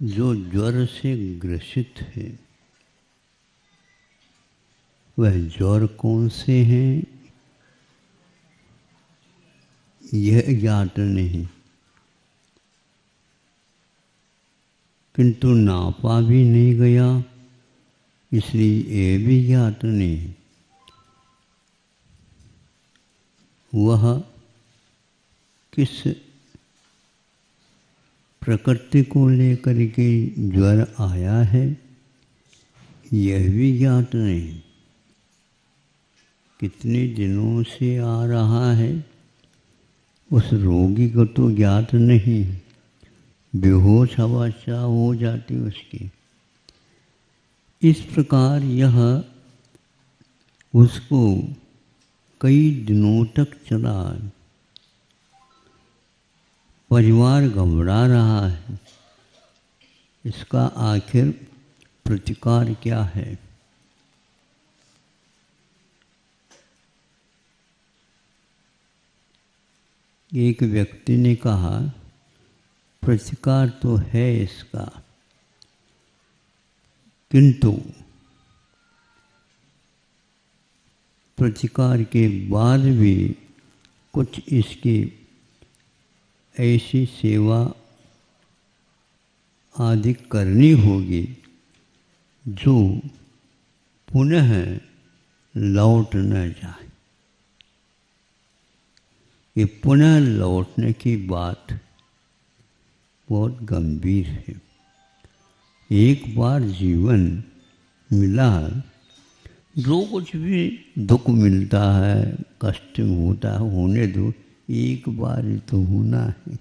जो ज्वर से ग्रसित है वह ज्वर कौन से हैं यह ज्ञात नहीं, किंतु नापा भी नहीं गया इसलिए ये भी ज्ञात नहीं। वह किस प्रकृति को लेकर के ज्वर आया है यह भी ज्ञात नहीं। कितने दिनों से आ रहा है उस रोगी को तो ज्ञात नहीं, बेहोश अवस्था हो जाती उसकी। इस प्रकार यह उसको कई दिनों तक चला। परिवार घबरा रहा है, इसका आखिर प्रतिकार क्या है। एक व्यक्ति ने कहा प्रतिकार तो है इसका, किंतु प्रतिकार के बाद भी कुछ इसकी ऐसी सेवा आदि करनी होगी जो पुनः लौट न जाए। ये पुनः लौटने की बात बहुत गंभीर है। एक बार जीवन मिला, जो कुछ भी दुख मिलता है, कष्ट होता है, होने दो, एक बार ही तो होना है,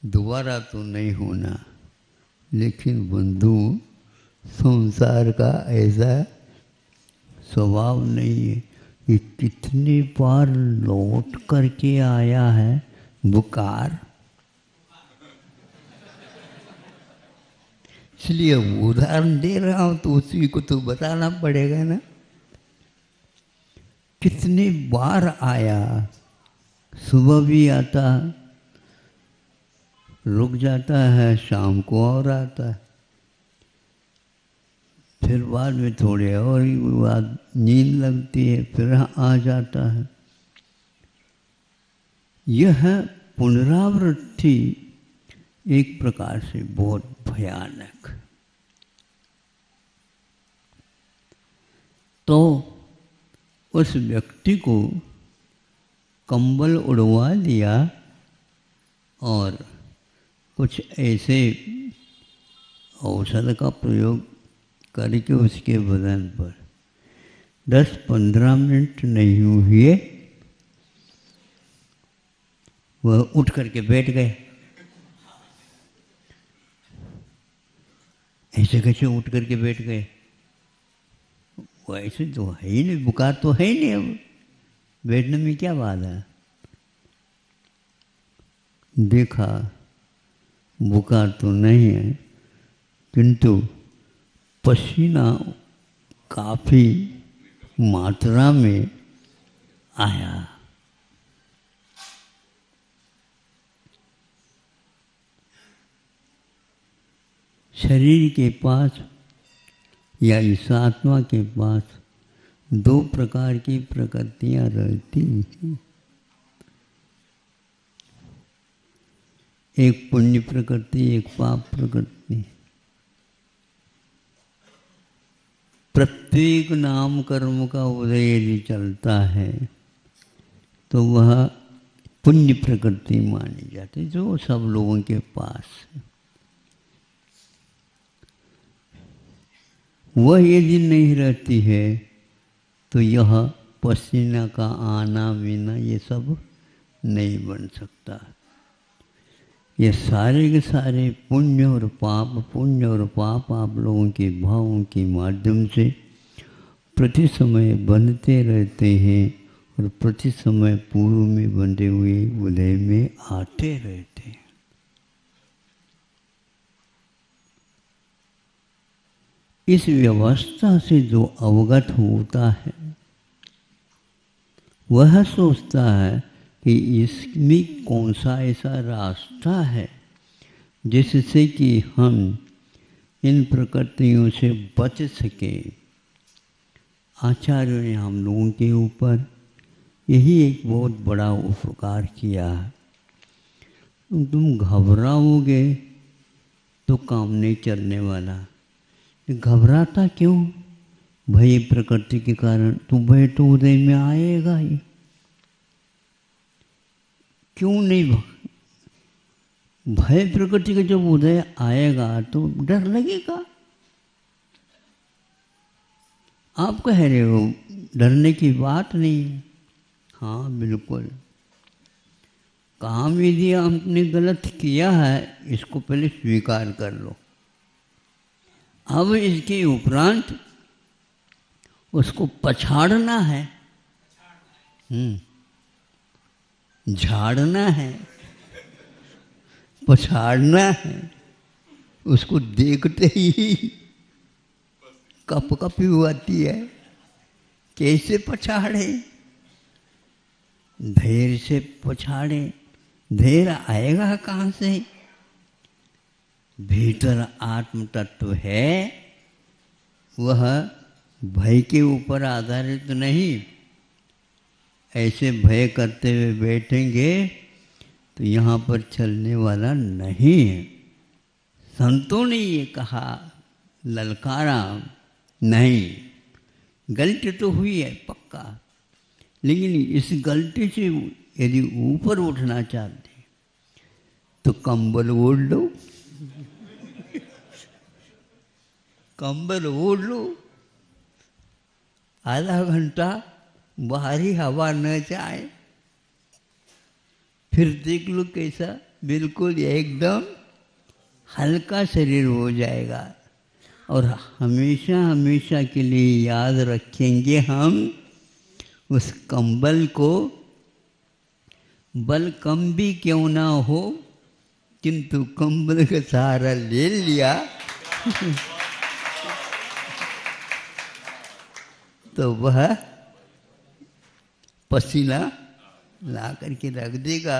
दोबारा तो नहीं होना। लेकिन बंधु संसार का ऐसा स्वभाव नहीं है। ये कितनी बार लौट करके आया है बुखार, इसलिए उदाहरण दे रहा हूं तो उसी को तो बताना पड़ेगा ना। कितनी बार आया, सुबह भी आता, रुक जाता है, शाम को और आता है, फिर बाद में थोड़े और ही बाद नींद लगती है, फिर आ जाता है। यह पुनरावृत्ति एक प्रकार से बहुत भयानक। तो उस व्यक्ति को कंबल उड़वा दिया और कुछ ऐसे औषध का प्रयोग करके उसके बदन पर 10-15 मिनट नहीं हुए वह उठ करके बैठ गए। ऐसे कैसे उठ करके बैठ गए? वो ऐसे तो है ही नहीं, बुखार तो है ही नहीं, अब बैठने में क्या बात है। देखा बुखार तो नहीं है, किंतु पसीना काफी मात्रा में आया। शरीर के पास या इस आत्मा के पास दो प्रकार की प्रकृतियां रहती हैं। एक पुण्य प्रकृति, एक पाप प्रकृति। प्रत्येक नाम कर्म का उदय यदि चलता है तो वह पुण्य प्रकृति मानी जाती है, जो सब लोगों के पास है। वह यदि नहीं रहती है तो यह पसीना का आना मीना ये सब नहीं बन सकता। ये सारे के सारे पुण्य और पाप आप लोगों के भावों के माध्यम से प्रति समय बनते रहते हैं और प्रति समय पूर्व में बंधे हुए उदय में आते रहते हैं। इस व्यवस्था से जो अवगत होता है वह सोचता है कि इसमें कौन सा ऐसा रास्ता है जिससे कि हम इन प्रकृतियों से बच सके। आचार्यों ने हम लोगों के ऊपर यही एक बहुत बड़ा उपकार किया। तुम घबराओगे तो काम नहीं चलने वाला। घबराता क्यों? भय प्रकृति के कारण। तो भय तो उदय में आएगा ही। क्यों नहीं? भय प्रकृति का जब उदय आएगा तो डर लगेगा। आप कह रहे हो डरने की बात नहीं है। हाँ बिल्कुल। काम यदि आपने गलत किया है इसको पहले स्वीकार कर लो। अब इसके उपरांत उसको पछाड़ना है, झाड़ना है, पछाड़ना है। उसको देखते ही कप कप आती है। कैसे पछाड़े? धैर्य से पछाड़े। धैर्य आएगा कहाँ से? भीतर आत्म तत्व है, वह भय के ऊपर आधारित नहीं। ऐसे भय करते हुए बैठेंगे तो यहाँ पर चलने वाला नहीं है। संतों ने ये कहा, ललकारा, नहीं गलती तो हुई है पक्का, लेकिन इस गलती से यदि ऊपर उठना चाहते तो कंबल ओढ़ लो। कंबल ओढ़ लो, आधा घंटा बाहरी हवा न जाए, फिर देख लो कैसा बिल्कुल एकदम हल्का शरीर हो जाएगा। और हमेशा हमेशा के लिए याद रखेंगे हम उस कंबल को, बल कम भी क्यों ना हो, किंतु कंबल का सहारा ले लिया तो वह पसीना ला करके रख देगा।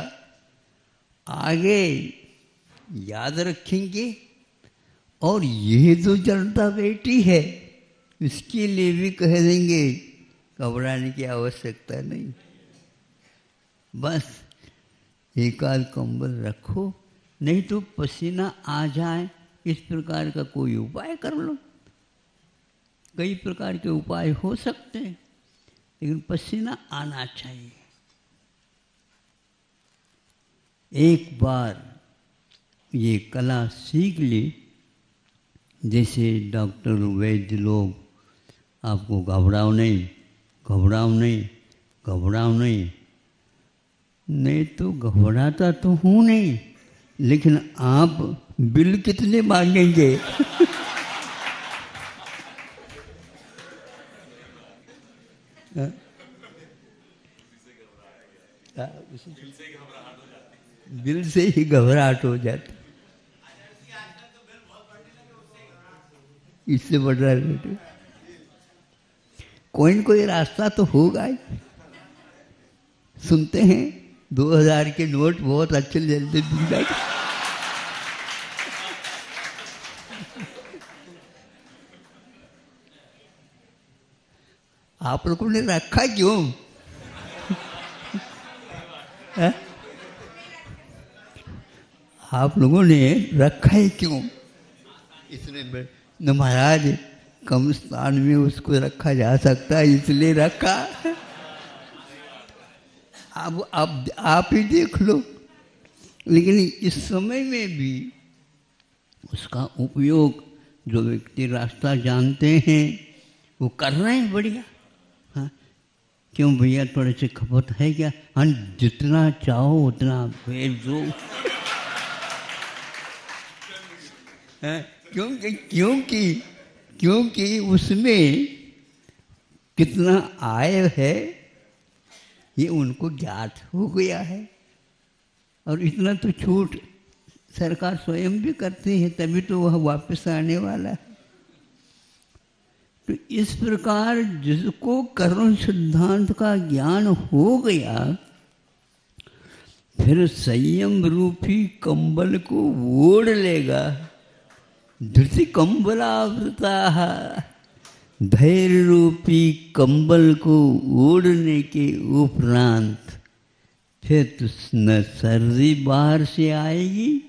आगे याद रखेंगे। और ये जो जनता बैठी है इसके लिए भी कह देंगे घबराने की आवश्यकता नहीं। बस एक आध कंबल रखो, नहीं तो पसीना आ जाए इस प्रकार का कोई उपाय कर लो। कई प्रकार के उपाय हो सकते हैं, लेकिन पसीना आना चाहिए। एक बार ये कला सीख ली, जैसे डॉक्टर वैद्य लोग आपको घबराओ नहीं, घबराओ नहीं, घबराओ नहीं। नहीं तो घबराता तो हूँ नहीं, लेकिन आप बिल कितने मांगेंगे? बिल से ही घबराहट हो जाती। इससे बढ़ रहा है बेटे, कोई न कोई रास्ता तो होगा ही। सुनते हैं 2000 के नोट बहुत अच्छे जल्दी मिल जाते। आप लोगों ने रखा क्यों? आप लोगों ने रखा है क्यों? इसलिए न महाराज कम स्थान में उसको रखा जा सकता है, इसलिए रखा। अब आप ही देख लो। लेकिन इस समय में भी उसका उपयोग जो व्यक्ति रास्ता जानते हैं वो कर रहे हैं बढ़िया। हाँ, क्यों भैया थोड़े से खपत है क्या? हाँ, जितना चाहो उतना भेज दो। क्योंकि उसमें कितना आय है ये उनको ज्ञात हो गया है। और इतना तो छूट सरकार स्वयं भी करती है, तभी तो वह वापस आने वाला है। तो इस प्रकार जिसको कर्म सिद्धांत का ज्ञान हो गया फिर संयम रूपी कंबल को ओढ़ लेगा। धृति कंबलावृता, धैर्य रूपी कंबल को ओढ़ने के उपरांत फिर तो न सर्दी बाहर से आएगी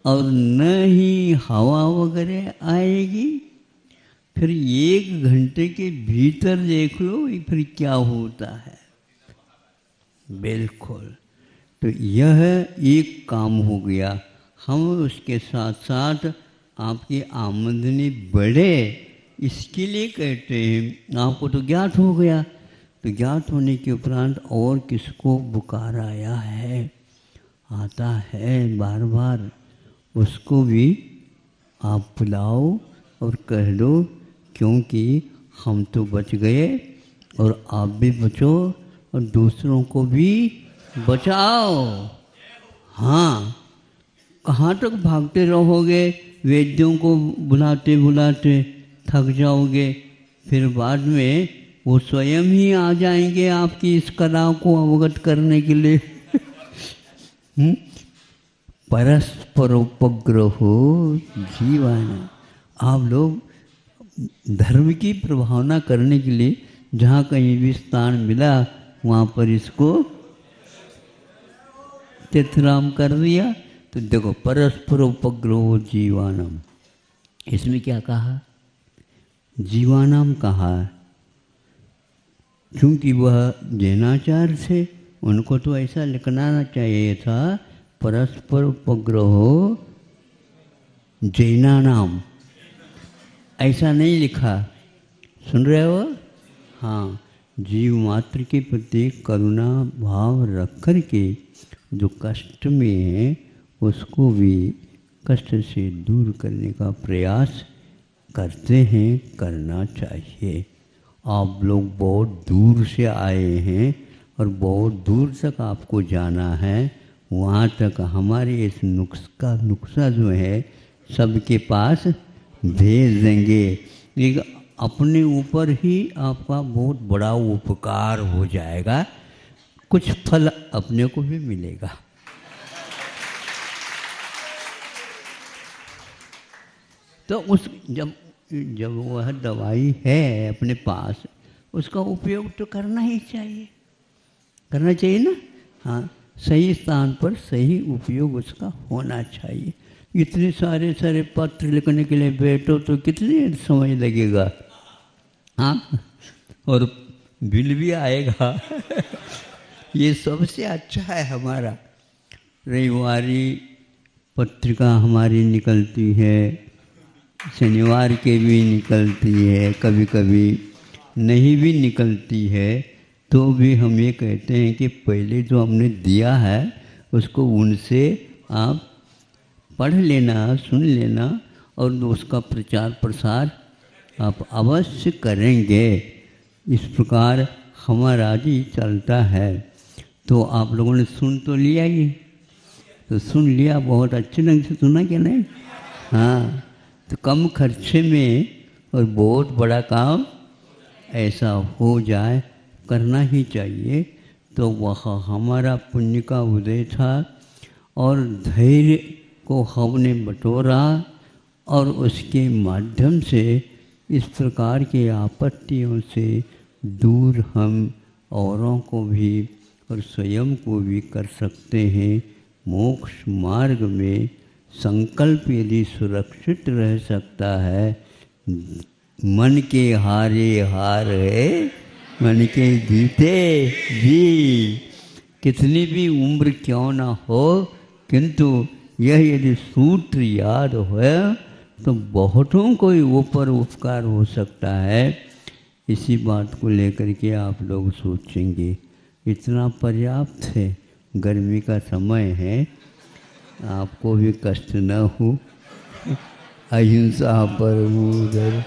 और न ही हवा वगैरह आएगी। फिर 1 घंटे के भीतर देख लो फिर क्या होता है। बिल्कुल, तो यह एक काम हो गया। हम उसके साथ साथ आपकी आमदनी बढ़े इसके लिए कहते हैं। आपको तो ज्ञात हो गया, तो ज्ञात होने के उपरांत और किसको बुखार आया है, आता है बार बार, उसको भी आप बुलाओ और कह दो, क्योंकि हम तो बच गए और आप भी बचो और दूसरों को भी बचाओ। हाँ, कहाँ तक भागते रहोगे, वैद्यों को बुलाते बुलाते थक जाओगे, फिर बाद में वो स्वयं ही आ जाएंगे आपकी इस कला को अवगत करने के लिए। परस्परोपग्रहो जीवन। आप लोग धर्म की प्रभावना करने के लिए जहाँ कहीं भी स्थान मिला वहाँ पर इसको तीर्थराम कर दिया। तो देखो, परस्परोपग्रहो जीवानम, इसमें क्या कहा, जीवानाम कहा, क्योंकि वह जैनाचार्य थे, उनको तो ऐसा लिखना चाहिए था, परस्पर उपग्रहो जैनानाम, ऐसा नहीं लिखा। सुन रहे हो? हाँ, जीव मात्र के प्रति करुणा भाव रख कर के जो कष्ट में है उसको भी कष्ट से दूर करने का प्रयास करते हैं, करना चाहिए। आप लोग बहुत दूर से आए हैं और बहुत दूर तक आपको जाना है, वहाँ तक हमारे इस नुस्खा जो है सबके पास भेज देंगे। एक अपने ऊपर ही आपका बहुत बड़ा उपकार हो जाएगा, कुछ फल अपने को भी मिलेगा। तो उस जब वह दवाई है अपने पास, उसका उपयोग तो करना ही चाहिए, करना चाहिए ना। हाँ, सही स्थान पर सही उपयोग उसका होना चाहिए। इतने सारे सारे पत्र लिखने के लिए बैठो तो कितने समय लगेगा, हाँ, और बिल भी आएगा। ये सबसे अच्छा है हमारा। रविवारी पत्रिका हमारी निकलती है, शनिवार के भी निकलती है, कभी कभी नहीं भी निकलती है, तो भी हम ये कहते हैं कि पहले जो हमने दिया है उसको उनसे आप पढ़ लेना, सुन लेना और उसका प्रचार प्रसार आप अवश्य करेंगे। इस प्रकार हमारा जी चलता है। तो आप लोगों ने सुन तो लिया ही, तो सुन लिया, बहुत अच्छे ढंग से सुना क्या नहीं? हाँ, तो कम खर्चे में और बहुत बड़ा काम ऐसा हो जाए, करना ही चाहिए। तो वह हमारा पुण्य का उदय था और धैर्य को हमने बटोरा और उसके माध्यम से इस प्रकार के आपत्तियों से दूर हम औरों को भी और स्वयं को भी कर सकते हैं। मोक्ष मार्ग में संकल्प यदि सुरक्षित रह सकता है, मन के हारे हार है, मन के जीते जी। कितनी भी उम्र क्यों ना हो, किंतु यह यदि सूत्र याद हो तो बहुतों को ऊपर उपकार हो सकता है। इसी बात को लेकर के आप लोग सोचेंगे, इतना पर्याप्त है। गर्मी का समय है, आपको भी कष्ट न हो। अहिंसा परमो धर्मः।